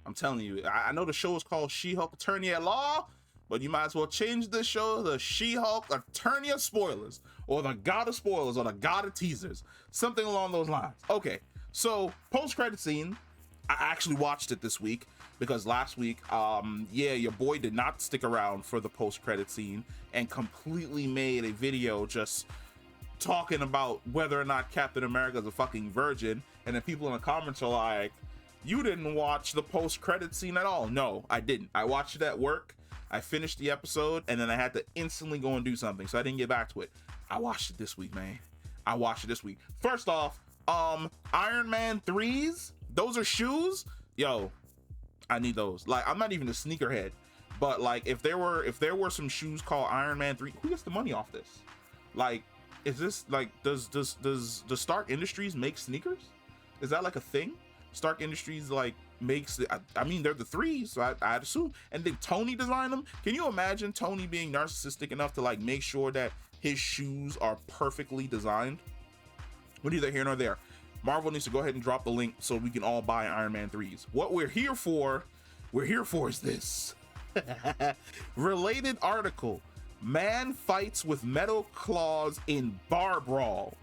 I'm telling you, I know the show is called She-Hulk Attorney at Law, but you might as well change this show to She-Hulk Attorney of Spoilers, or the God of Spoilers, or the God of Teasers, something along those lines. Okay, so post-credit scene, I actually watched it this week because last week, your boy did not stick around for the post-credit scene and completely made a video just talking about whether or not Captain America is a fucking virgin, and then people in the comments are like, you didn't watch the post-credit scene at all. No, I didn't. I watched it at work. I finished the episode, and then I had to instantly go and do something, so I didn't get back to it. I watched it this week, man. I watched it this week. First off, Iron Man 3s, those are shoes. Yo, I need those. Like, I'm not even a sneakerhead, but like, if there were some shoes called Iron Man 3, who gets the money off this? Like, is this like, does Stark Industries make sneakers? Is that like a thing? Stark Industries like makes it. I mean, they're the threes, so I'd assume. And then Tony designed them. Can you imagine Tony being narcissistic enough to like make sure that his shoes are perfectly designed? But neither here nor there. Marvel needs to go ahead and drop the link so we can all buy Iron Man 3s. What we're here for is this. Related article. Man fights with metal claws in bar brawl.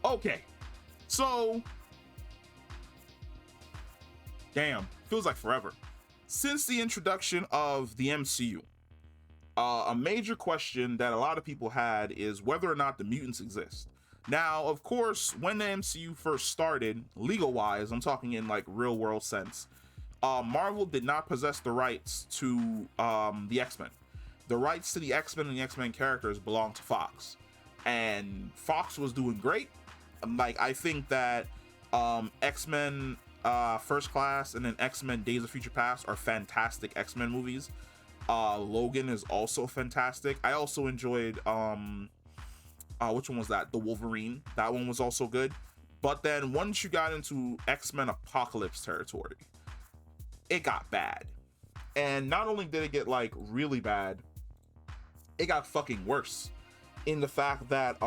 Okay. So, damn, feels like forever. Since the introduction of the MCU, a major question that a lot of people had is whether or not the mutants exist. Now, of course, when the MCU first started, legal-wise, I'm talking in like real-world sense, Marvel did not possess the rights to the X-Men. The rights to the X-Men and the X-Men characters belonged to Fox. And Fox was doing great. Like, I think that X-Men First Class and then X-Men Days of Future Past are fantastic X-Men movies. Logan is also fantastic. I also enjoyed which one was that? The Wolverine. That one was also good. But then once you got into X-Men Apocalypse territory, it got bad. And not only did it get like really bad, it got fucking worse in the fact that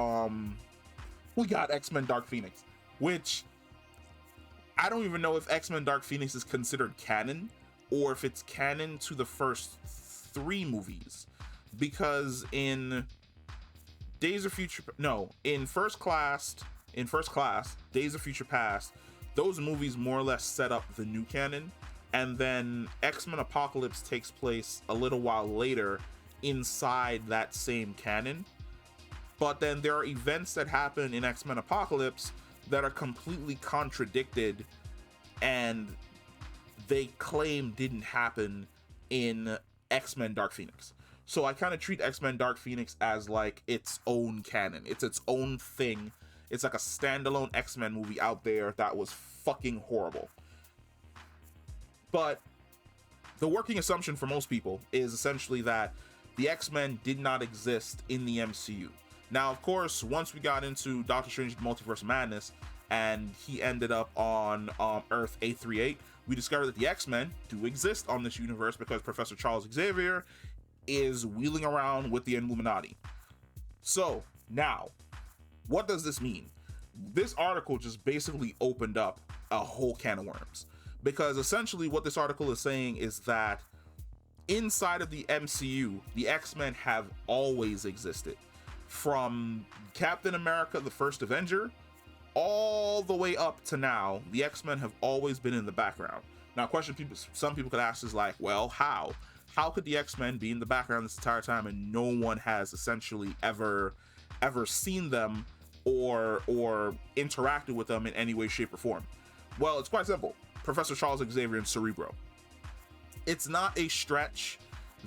we got X-Men Dark Phoenix, which I don't even know if X-Men Dark Phoenix is considered canon or if it's canon to the first 3 movies, because in First Class, Days of Future Past, those movies more or less set up the new canon, and then X-Men Apocalypse takes place a little while later inside that same canon. But then there are events that happen in X-Men Apocalypse that are completely contradicted and they claim didn't happen in X-Men Dark Phoenix. So I kind of treat X-Men Dark Phoenix as like its own canon. It's its own thing. It's like a standalone X-Men movie out there that was fucking horrible. But the working assumption for most people is essentially that the X-Men did not exist in the MCU. Now, of course, once we got into Doctor Strange Multiverse of Madness and he ended up on Earth 838, we discovered that the X-Men do exist on this universe because Professor Charles Xavier is wheeling around with the Illuminati. So, now, what does this mean? This article just basically opened up a whole can of worms. Because essentially what this article is saying is that inside of the MCU, the X-Men have always existed. From Captain America, the First Avenger, all the way up to now, the X-Men have always been in the background. Now, some people could ask is like, well, how? How could the X-Men be in the background this entire time and no one has essentially ever seen them or interacted with them in any way, shape, or form? Well, it's quite simple. Professor Charles Xavier and Cerebro. It's not a stretch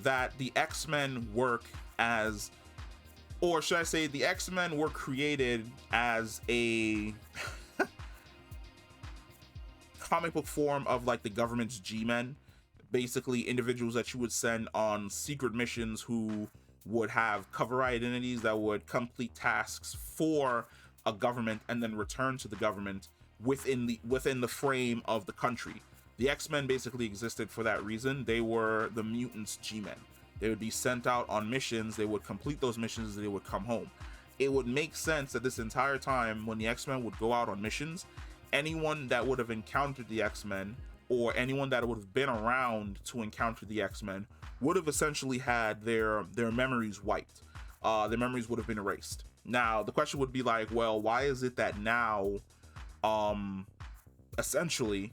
that the X-Men work as, or should I say the X-Men were created as a comic book form of like the government's G-Men, basically individuals that you would send on secret missions who would have cover identities that would complete tasks for a government and then return to the government within the frame of the country. The X-Men basically existed for that reason. They were the mutants' G-Men. They would be sent out on missions, they would complete those missions, and they would come home. It would make sense that this entire time when the X-Men would go out on missions, anyone that would have encountered the X-Men, or anyone that would have been around to encounter the X-Men, would have essentially had their memories wiped. Their memories would have been erased. Now the question would be like, well, why is it that now essentially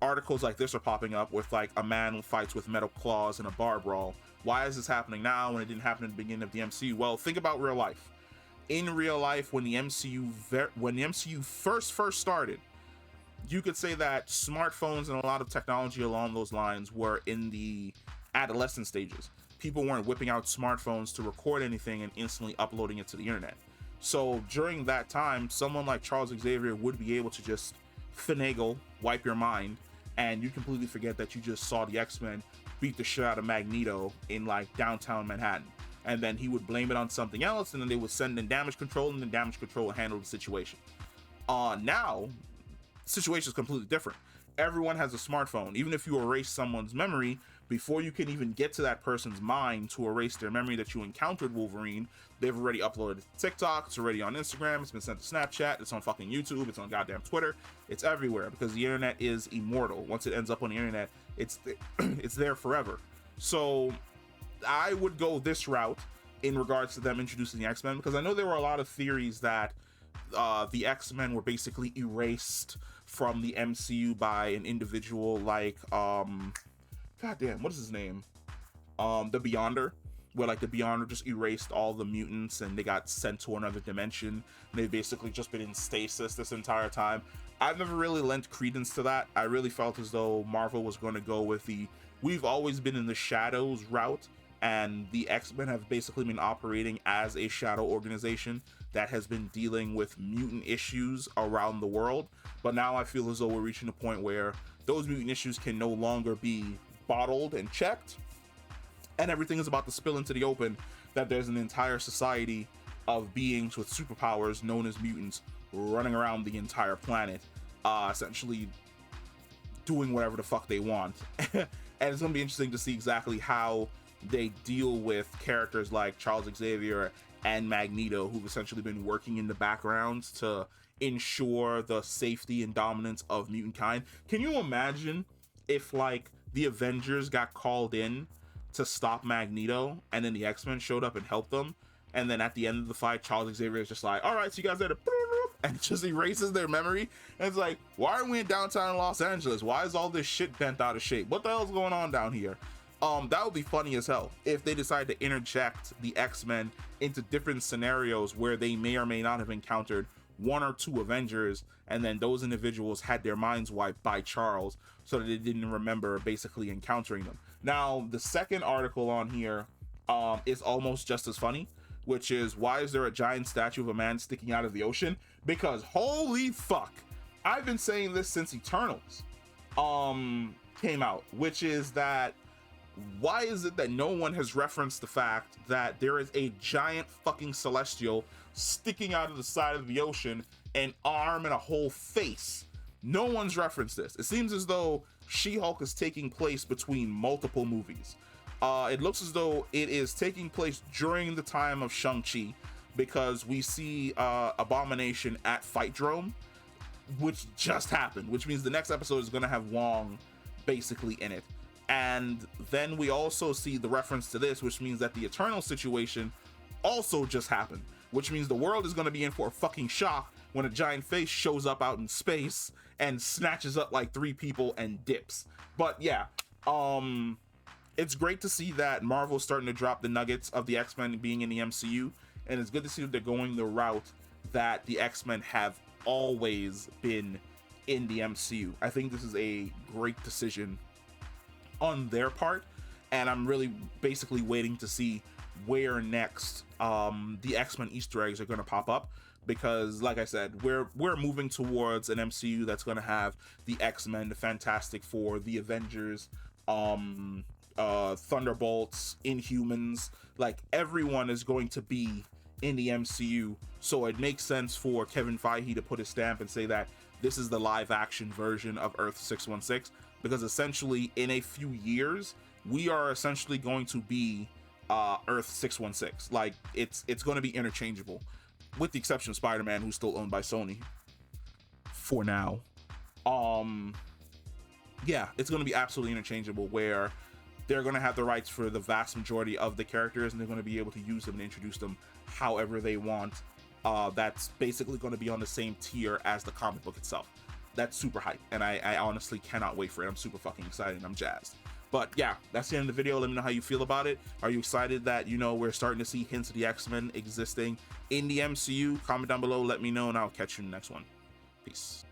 articles like this are popping up with like a man who fights with metal claws in a bar brawl? Why is this happening now when it didn't happen at the beginning of the MCU? Well, think about real life. In real life, when the MCU first started, you could say that smartphones and a lot of technology along those lines were in the adolescent stages. People weren't whipping out smartphones to record anything and instantly uploading it to the internet. So during that time, someone like Charles Xavier would be able to just finagle, wipe your mind, and you completely forget that you just saw the X-Men beat the shit out of Magneto in like downtown Manhattan. And then he would blame it on something else, and then they would send in damage control, and then damage control would handle the situation. Now, the situation is completely different. Everyone has a smartphone. Even if you erase someone's memory, before you can even get to that person's mind to erase their memory that you encountered Wolverine, they've already uploaded it to TikTok, it's already on Instagram, it's been sent to Snapchat, it's on fucking YouTube, it's on goddamn Twitter, it's everywhere, because the internet is immortal. Once it ends up on the internet, it's there forever. So I would go this route in regards to them introducing the X-Men, because I know there were a lot of theories that the X-Men were basically erased from the MCU by an individual like goddamn, what is his name? The Beyonder, where like the Beyonder just erased all the mutants and they got sent to another dimension, and they've basically just been in stasis this entire time. I've never really lent credence to that. I really felt as though Marvel was going to go with the we've always been in the shadows route, and the X-Men have basically been operating as a shadow organization that has been dealing with mutant issues around the world. But now I feel as though we're reaching a point where those mutant issues can no longer be bottled and checked, and everything is about to spill into the open, that there's an entire society of beings with superpowers known as mutants running around the entire planet, essentially doing whatever the fuck they want. And it's gonna be interesting to see exactly how they deal with characters like Charles Xavier and Magneto, who've essentially been working in the background to ensure the safety and dominance of mutant kind. Can you imagine if like the Avengers got called in to stop Magneto, and then the X-Men showed up and helped them, and then at the end of the fight, Charles Xavier is just like, all right, so you guys are to, and just erases their memory, and it's like, why are we in downtown Los Angeles? Why is all this shit bent out of shape? What the hell's going on down here? That would be funny as hell if they decide to interject the X-Men into different scenarios where they may or may not have encountered one or two Avengers, and then those individuals had their minds wiped by Charles so that they didn't remember basically encountering them. Now, the second article on here is almost just as funny, which is, why is there a giant statue of a man sticking out of the ocean? Because holy fuck, I've been saying this since Eternals came out, which is that why is it that no one has referenced the fact that there is a giant fucking celestial sticking out of the side of the ocean, an arm and a whole face? No one's referenced this. It seems as though She-Hulk is taking place between multiple movies. It looks as though it is taking place during the time of Shang-Chi, because we see Abomination at Fight Drome, which just happened, which means the next episode is going to have Wong basically in it. And then we also see the reference to this, which means that the Eternal situation also just happened, which means the world is going to be in for a fucking shock when a giant face shows up out in space and snatches up like 3 people and dips. But yeah, it's great to see that Marvel's starting to drop the nuggets of the X-Men being in the MCU, and it's good to see that they're going the route that the X-Men have always been in the MCU. I think this is a great decision on their part, and I'm really basically waiting to see where next the X-Men Easter eggs are going to pop up, because like I said, we're moving towards an MCU that's going to have the X-Men, the Fantastic Four, the Avengers, Thunderbolts, Inhumans, like everyone is going to be in the MCU. So it makes sense for Kevin Feige to put his stamp and say that this is the live action version of Earth 616, because essentially in a few years we are essentially going to be Earth 616. Like it's going to be interchangeable, with the exception of Spider-Man, who's still owned by Sony. for now. Yeah, it's going to be absolutely interchangeable, where they're going to have the rights for the vast majority of the characters, and they're going to be able to use them and introduce them however they want. That's basically going to be on the same tier as the comic book itself. That's super hype, and I honestly cannot wait for it. I'm super fucking excited, and I'm jazzed. But yeah, that's the end of the video. Let me know how you feel about it. Are you excited that, you know, we're starting to see hints of the X-Men existing in the MCU? Comment down below, let me know, and I'll catch you in the next one. Peace.